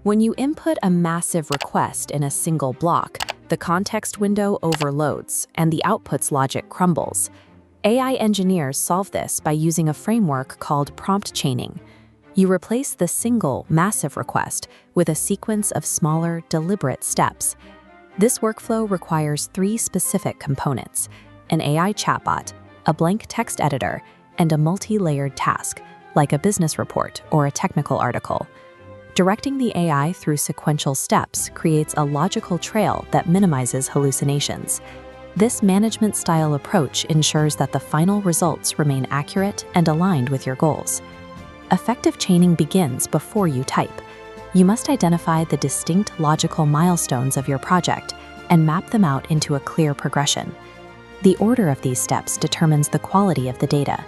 When you input a massive request in a single block, the context window overloads and the output's logic crumbles. AI engineers solve this by using a framework called prompt chaining. You replace the single, massive request with a sequence of smaller, deliberate steps. This workflow requires 3 specific components: an AI chatbot, a blank text editor, and a multi-layered task, like a business report or a technical article. Directing the AI through sequential steps creates a logical trail that minimizes hallucinations. This management-style approach ensures that the final results remain accurate and aligned with your goals. Effective chaining begins before you type. You must identify the distinct logical milestones of your project and map them out into a clear progression. The order of these steps determines the quality of the data.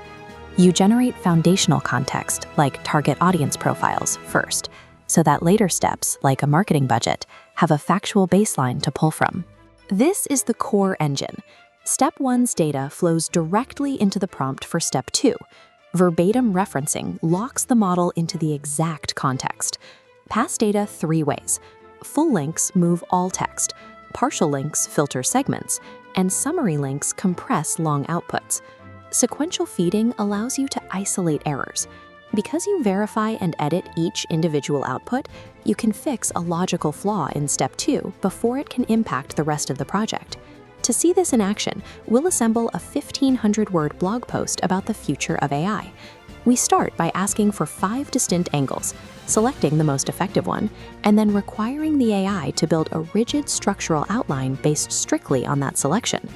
You generate foundational context, like target audience profiles, first, so that later steps, like a marketing budget, have a factual baseline to pull from. This is the core engine. Step 1's data flows directly into the prompt for Step 2. Verbatim referencing locks the model into the exact context. Pass data 3 ways. Full links move all text, partial links filter segments, and summary links compress long outputs. Sequential feeding allows you to isolate errors. Because you verify and edit each individual output, you can fix a logical flaw in Step 2 before it can impact the rest of the project. To see this in action, we'll assemble a 1,500-word blog post about the future of AI. We start by asking for 5 distinct angles, selecting the most effective one, and then requiring the AI to build a rigid structural outline based strictly on that selection.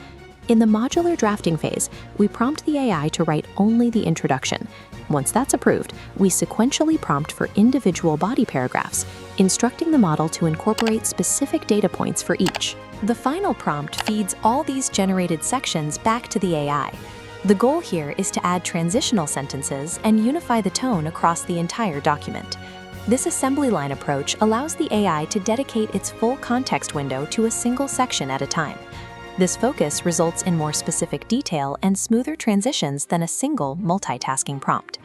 In the modular drafting phase, we prompt the AI to write only the introduction. Once that's approved, we sequentially prompt for individual body paragraphs, instructing the model to incorporate specific data points for each. The final prompt feeds all these generated sections back to the AI. The goal here is to add transitional sentences and unify the tone across the entire document. This assembly line approach allows the AI to dedicate its full context window to a single section at a time. This focus results in more specific detail and smoother transitions than a single multitasking prompt.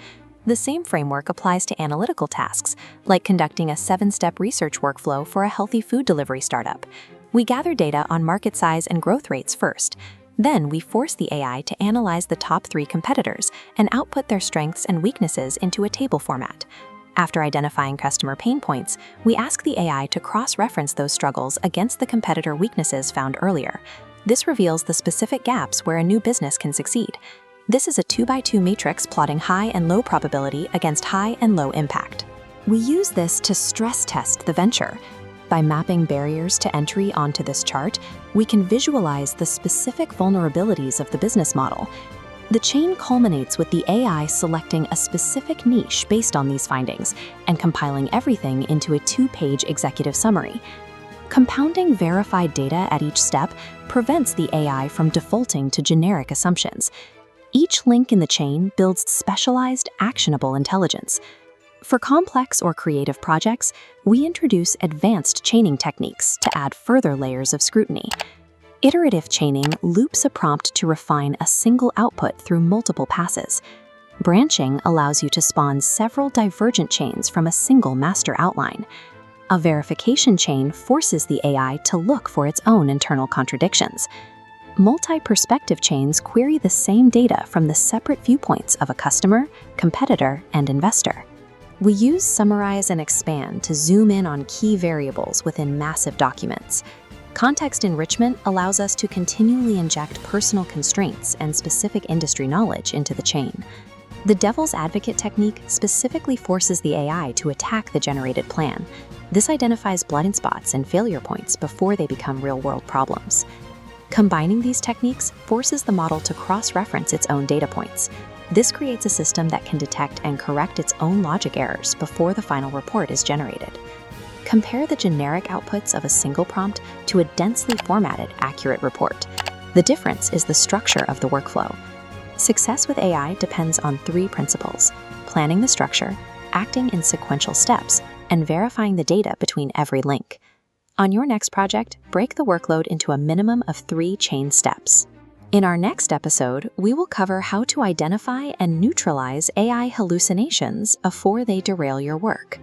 The same framework applies to analytical tasks, like conducting a 7-step research workflow for a healthy food delivery startup. We gather data on market size and growth rates first. Then we force the AI to analyze the top 3 competitors and output their strengths and weaknesses into a table format. After identifying customer pain points, we ask the AI to cross-reference those struggles against the competitor weaknesses found earlier. This reveals the specific gaps where a new business can succeed. This is a 2x2 matrix plotting high and low probability against high and low impact. We use this to stress test the venture. By mapping barriers to entry onto this chart, we can visualize the specific vulnerabilities of the business model. The chain culminates with the AI selecting a specific niche based on these findings and compiling everything into a 2-page executive summary. Compounding verified data at each step prevents the AI from defaulting to generic assumptions. Each link in the chain builds specialized, actionable intelligence. For complex or creative projects, we introduce advanced chaining techniques to add further layers of scrutiny. Iterative chaining loops a prompt to refine a single output through multiple passes. Branching allows you to spawn several divergent chains from a single master outline. A verification chain forces the AI to look for its own internal contradictions. Multi-perspective chains query the same data from the separate viewpoints of a customer, competitor, and investor. We use summarize and expand to zoom in on key variables within massive documents. Context enrichment allows us to continually inject personal constraints and specific industry knowledge into the chain. The devil's advocate technique specifically forces the AI to attack the generated plan. This identifies blind spots and failure points before they become real-world problems. Combining these techniques forces the model to cross-reference its own data points. This creates a system that can detect and correct its own logic errors before the final report is generated. Compare the generic outputs of a single prompt to a densely formatted, accurate report. The difference is the structure of the workflow. Success with AI depends on 3 principles: planning the structure, acting in sequential steps, and verifying the data between every link. On your next project, break the workload into a minimum of 3 chain steps. In our next episode, we will cover how to identify and neutralize AI hallucinations before they derail your work.